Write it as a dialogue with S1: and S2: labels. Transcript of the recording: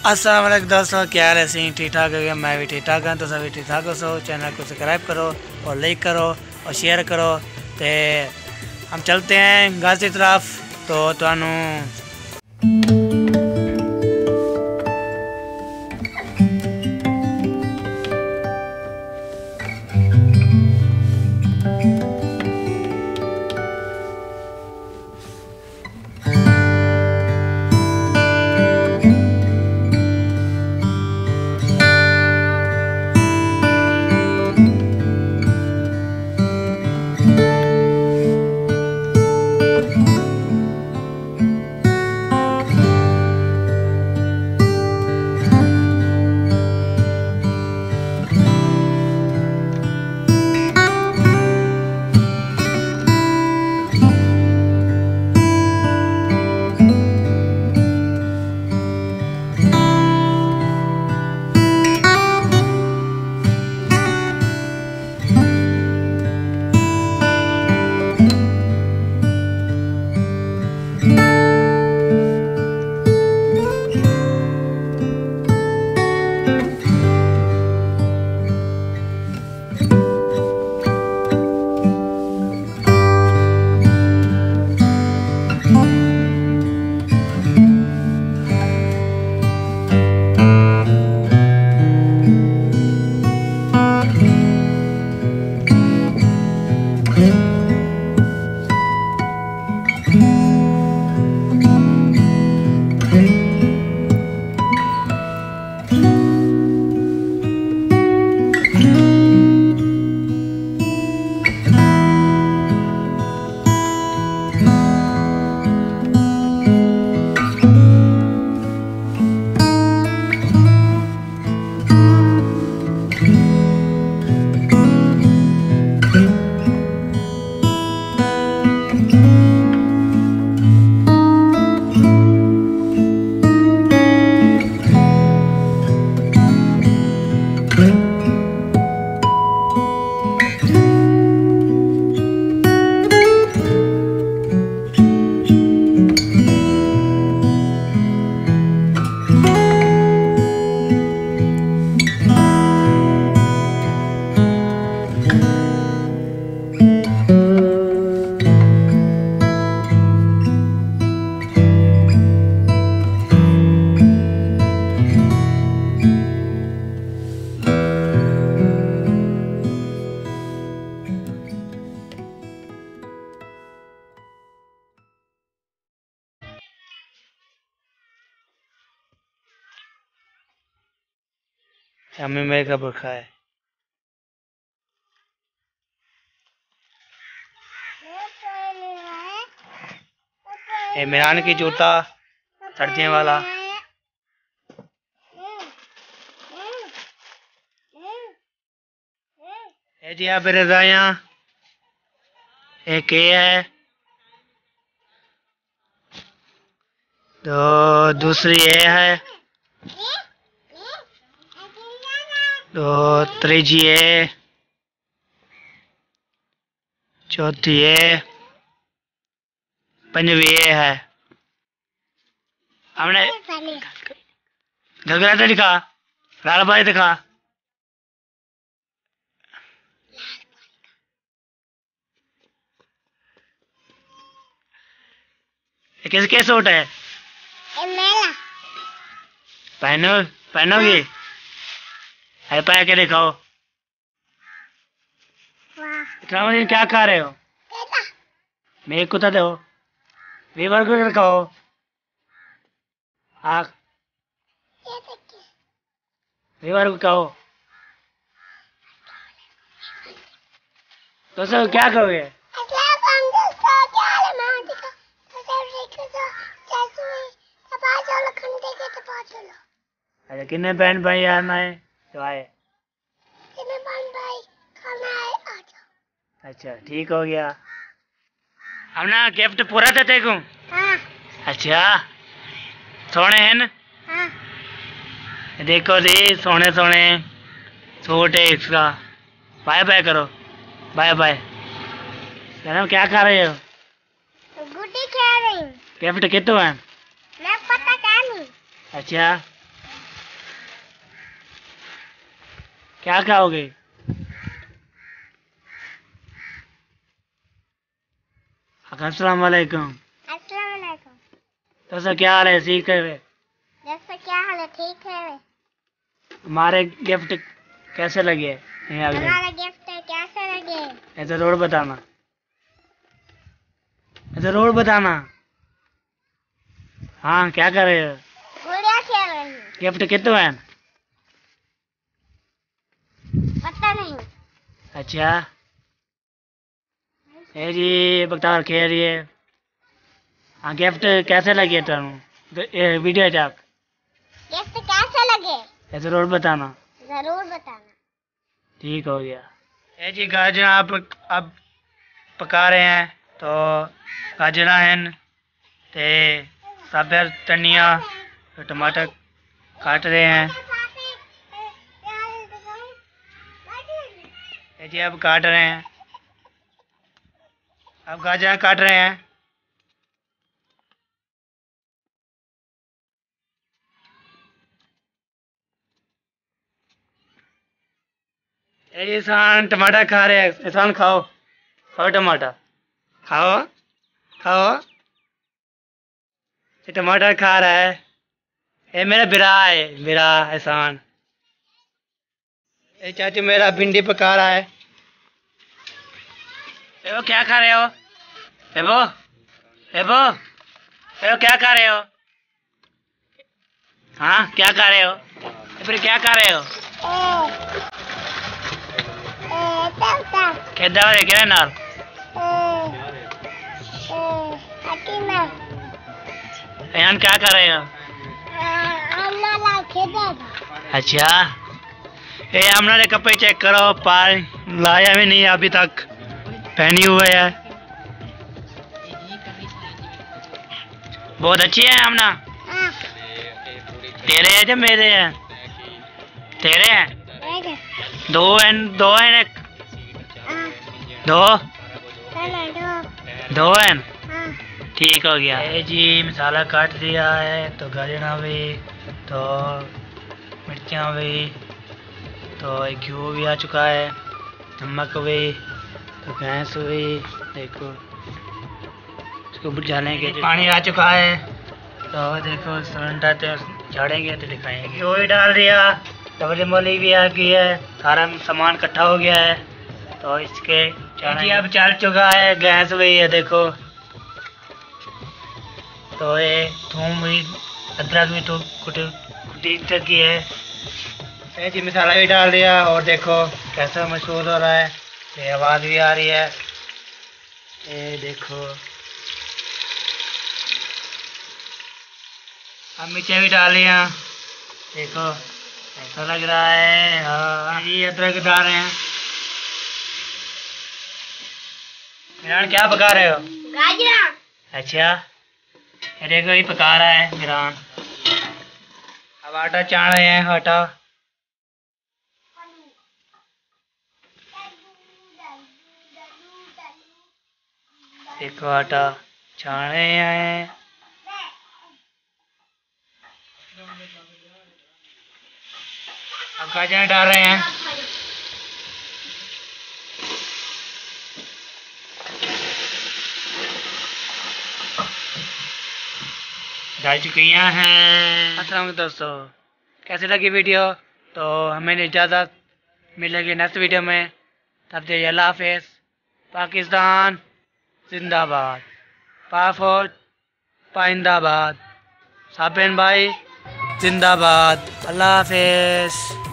S1: अस्सलाम वालेकुम दोस्तों, क्या हाल है? सी ठीक ठाक है? मैं भी ठीक ठाक हाँ। तो सभी ठीक ठाक हो सो चैनल को सब्सक्राइब करो और लाइक करो और शेयर करो। तो हम चलते हैं घर की तरफ। तो तुहानू हमें मेरे का बुरखा है। इमरान की जूता सर्दियों वाला। ये जी आप रजाया एक ये है, तो दूसरी ये है, तो तीसरी ये, चौथी ये, पंजवी ये है। हमने घगरा तो दिखा, लाल बाई दिखा। किसके सूट है? पहनो पहनोगी? है पहन के दिखाओ। इतना मुझे क्या खा रहे हो? मेरे को तो दो वीवर को दिखाओ। आख वीवर को कहो। तो सब क्या कहोगे? अच्छा कितने बहन भाई आना है तो आए? अच्छा ठीक हो गया। हमने गिफ्ट पूरा था तेको? हाँ। अच्छा सोने हैं ना? हाँ। देखो जी सोने सोने सूट है इसका। बाय बाय करो, बाय बाय। क्या खा रहे हो? गुड्डी खा रही हूँ। गिफ्ट कितने है? मैं पता क्या नहीं। अच्छा क्या खाओगे? अस्सलाम वालेकुम।
S2: अस्सलाम वालेकुम।
S1: तो सर क्या हाल है? ठीक है?
S2: जैसा क्या हाल है? ठीक है।
S1: हमारे गिफ्ट कैसे लगे?
S2: हमारा गिफ्ट कैसे लगे?
S1: ये जरूर बताना, जरूर बताना। हाँ, क्या कर रहे हो?
S2: गुड़िया खेल रही हूँ।
S1: गिफ्ट कितना है?
S2: पता नहीं।
S1: अच्छा, ये जी बता खेल रही है। हाँ, गिफ्ट कैसे लगे तुम? ये वीडियो जाक
S2: गिफ्ट कैसे लगे?
S1: ये जरूर बताना।
S2: जरूर बताना।
S1: ठीक हो गया। ये जी गाजर आप अब पका रहे हैं, तो गाजर हैं ते साबर धनिया तो टमाटर काट रहे हैं। ये जी अब काट रहे हैं, अब गाजर काट रहे हैं। ये जी इंसान टमाटर खा रहे हैं। इंसान खाओ, खाओ टमाटर, खाओ खाओ। ये टमाटर खा रहा है। ये मेरा बिरा है, बिरा एहसान। ये चाचू मेरा भिंडी पका रहा है। ये वो क्या खा रहे हो? ये वो क्या खा रहे हो? हाँ, क्या खा रहे हो? ये फिर क्या खा रहे हो? किधर है क्या नाल? यान क्या कर रहे हो? अच्छा, ये हमने कपड़े चेक करो, पार लाया भी नहीं अभी तक, पहनी हुए है। बहुत अच्छी है हमना। तेरे है या मेरे हैं? तेरे हैं? दो हैं, दो हैं एक, दो दो हैं। ठीक हो गया। ये जी मसाला काट दिया है, तो गाजरा भी, तो मिर्चियाँ भी, तो घी भी आ चुका है, नमक भी, तो गैस भी, देखो इसको बुझाने पानी आ चुका है, तो देखो सिलेंडर तो झाड़ेंगे तो दिखाएंगे। घी भी डाल दिया, डबल मूली भी आ गई है, सारा सामान इकट्ठा हो गया है, तो इसके जी अब चल चुका है, गैस भी है देखो, तो ये थूम भी, अदरक भी तो कुटी चुकी है। ये जी मसाला भी डाल दिया, और देखो कैसा महसूस हो रहा है, ये आवाज़ भी आ रही है, ये देखो। अब मिर्चें भी डाल दिया, देखो ऐसा लग रहा है। हाँ, ये अदरक डाल रहे हैं। मिरान क्या पका रहे हो? गाजर। अच्छा, ये देखो ये पका रहा है मिरान। अब आटा छान रहे हैं, आटा। देखो आटा छान रहे हैं। अब गाजर डाल रहे हैं। डाल चुकी हैं। अस्सलाम दोस्तों, कैसे लगी वीडियो? तो हमें इजाज़त, मिलेगी नेक्स्ट वीडियो में। तब तक अल्लाह हाफिज़। पाकिस्तान जिंदाबाद, पाक पाइंदाबाद, साबिन भाई जिंदाबाद। अल्लाह हाफिज़।